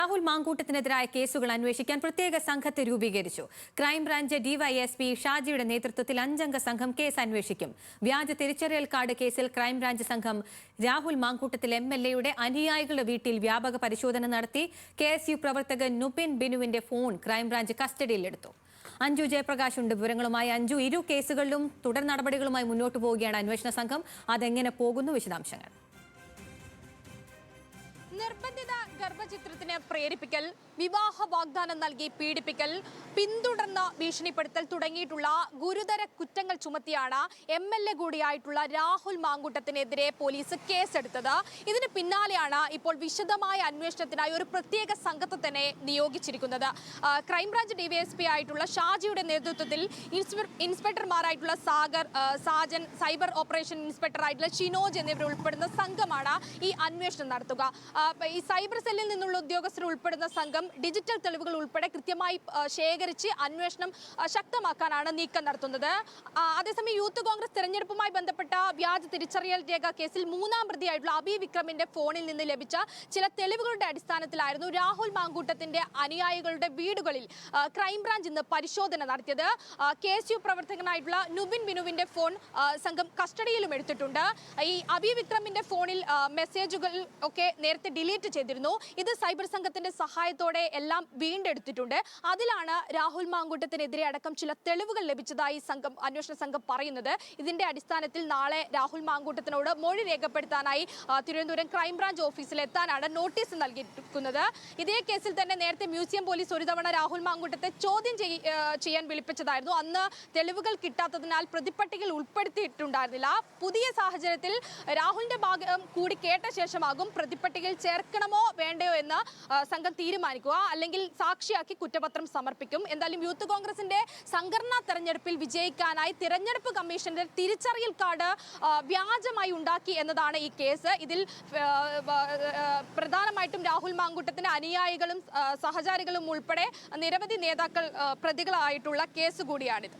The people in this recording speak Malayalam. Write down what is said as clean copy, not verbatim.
രാഹുൽ മാങ്കൂട്ടത്തിനെതിരായ കേസുകൾ അന്വേഷിക്കാൻ പ്രത്യേക സംഘത്തെ രൂപീകരിച്ചു. ക്രൈംബ്രാഞ്ച് ഡിവൈഎസ്പി ഷാജിയുടെ നേതൃത്വത്തിൽ 5-അംഗ സംഘം കേസ് അന്വേഷിക്കും. വ്യാജ തിരിച്ചറിയൽ കാർഡ് കേസിൽ ക്രൈംബ്രാഞ്ച് സംഘം രാഹുൽ മാങ്കൂട്ടത്തിൽ MLA-യുടെ അനുയായികളുടെ വീട്ടിൽ വ്യാപക പരിശോധന നടത്തി. KSU പ്രവർത്തകൻ നുപിൻ ബിനുവിന്റെ ഫോൺ ക്രൈംബ്രാഞ്ച് കസ്റ്റഡിയിലെടുത്തു. അഞ്ജു ജയപ്രകാശ് ഉണ്ട് വിവരങ്ങളുമായി. അഞ്ജു, ഇരു കേസുകളിലും തുടർ നടപടികളുമായി മുന്നോട്ട് പോവുകയാണ് അന്വേഷണ സംഘം. അതെങ്ങനെ പോകുന്നു? വിശദാംശങ്ങൾ. നിർബന്ധിത ഗർഭചിത്രത്തിന് പ്രേരിപ്പിക്കൽ, വിവാഹ വാഗ്ദാനം നൽകി പീഡിപ്പിക്കൽ, പിന്തുടർന്ന് ഭീഷണിപ്പെടുത്തൽ തുടങ്ങിയിട്ടുള്ള ഗുരുതര കുറ്റങ്ങൾ ചുമത്തിയാണ് MLA കൂടിയായിട്ടുള്ള രാഹുൽ മാങ്കൂട്ടത്തിനെതിരെ പോലീസ് കേസെടുത്തത്. ഇതിന് പിന്നാലെയാണ് ഇപ്പോൾ വിശദമായ അന്വേഷണത്തിനായി ഒരു പ്രത്യേക സംഘത്തെ തന്നെ നിയോഗിച്ചിരിക്കുന്നത്. ക്രൈംബ്രാഞ്ച് DYSP ആയിട്ടുള്ള ഷാജിയുടെ നേതൃത്വത്തിൽ ഇൻസ്പെക്ടർമാരായിട്ടുള്ള സാജൻ, സൈബർ ഓപ്പറേഷൻ ഇൻസ്പെക്ടർ ആയിട്ടുള്ള ഷിനോജ് എന്നിവർ ഉൾപ്പെടുന്ന സംഘമാണ് ഈ അന്വേഷണം നടത്തുക. ഈ സൈബർ സെല്ലിൽ നിന്നുള്ള ഉദ്യോഗസ്ഥർ ഉൾപ്പെടുന്ന സംഘം ഡിജിറ്റൽ തെളിവുകൾ ഉൾപ്പെടെ കൃത്യമായി ശേഖരിച്ച് അന്വേഷണം ശക്തമാക്കാനാണ് നീക്കം നടത്തുന്നത്. അതേസമയം യൂത്ത് കോൺഗ്രസ് തെരഞ്ഞെടുപ്പുമായി ബന്ധപ്പെട്ട വ്യാജ തിരിച്ചറിയൽ രേഖ കേസിൽ 3-ാം പ്രതിയായിട്ടുള്ള അബി വിക്രമിന്റെ ഫോണിൽ നിന്ന് ലഭിച്ച ചില തെളിവുകളുടെ അടിസ്ഥാനത്തിലായിരുന്നു രാഹുൽ മാങ്കൂട്ടത്തിന്റെ അനുയായികളുടെ വീടുകളിൽ ക്രൈംബ്രാഞ്ച് ഇന്ന് പരിശോധന നടത്തിയത്. KSU പ്രവർത്തകനായിട്ടുള്ള നുപിൻ ബിനുവിന്റെ ഫോൺ സംഘം കസ്റ്റഡിയിലും എടുത്തിട്ടുണ്ട്. ഈ അബി വിക്രമിന്റെ ഫോണിൽ മെസ്സേജുകൾ ഒക്കെ നേരത്തെ ഡിലീറ്റ് ചെയ്തിരുന്നു. ഇത് സൈബർ സംഘത്തിന്റെ സഹായത്തോടെ എല്ലാം വീണ്ടെടുത്തിട്ടുണ്ട്. അതിലാണ് രാഹുൽ മാങ്കൂട്ടത്തിനെതിരെ അടക്കം ചില തെളിവുകൾ ലഭിച്ചതായി അന്വേഷണ സംഘം പറയുന്നത്. ഇതിന്റെ അടിസ്ഥാനത്തിൽ നാളെ രാഹുൽ മാങ്കൂട്ടത്തിനോട് മൊഴി രേഖപ്പെടുത്താനായി തിരുവനന്തപുരം ക്രൈംബ്രാഞ്ച് ഓഫീസിൽ എത്താനാണ് നോട്ടീസ് നൽകിയിരിക്കുന്നത്. ഇതേ കേസിൽ തന്നെ നേരത്തെ മ്യൂസിയം പോലീസ് ഒരു തവണ രാഹുൽ മാങ്കൂട്ടത്തെ ചോദ്യം ചെയ്യാൻ വിളിപ്പിച്ചതായിരുന്നു. അന്ന് തെളിവുകൾ കിട്ടാത്തതിനാൽ പ്രതിപ്പട്ടികയിൽ ഉൾപ്പെടുത്തിയിട്ടുണ്ടായിരുന്നില്ല. പുതിയ സാഹചര്യത്തിൽ രാഹുലിന്റെ ഭാഗം കൂടി കേട്ട ശേഷമാകും പ്രതിപ്പട്ടികയിൽ ചേർക്കണമോ വേണ്ടയോ എന്ന് സംഘം തീരുമാനിക്കുക. അല്ലെങ്കിൽ സാക്ഷിയാക്കി കുറ്റപത്രം സമർപ്പിക്കും. എന്തായാലും യൂത്ത് കോൺഗ്രസിന്റെ സംഘടനാ തെരഞ്ഞെടുപ്പിൽ വിജയിക്കാനായി തിരഞ്ഞെടുപ്പ് കമ്മീഷന്റെ തിരിച്ചറിയൽ കാർഡ് വ്യാജമായി ഉണ്ടാക്കി എന്നതാണ് ഈ കേസ്. ഇതിൽ പ്രധാനമായിട്ടും രാഹുൽ മാങ്കൂട്ടത്തിന്റെ അനുയായികളും സഹചാരികളും ഉൾപ്പെടെ നിരവധി നേതാക്കൾ പ്രതികളായിട്ടുള്ള കേസ് കൂടിയാണിത്.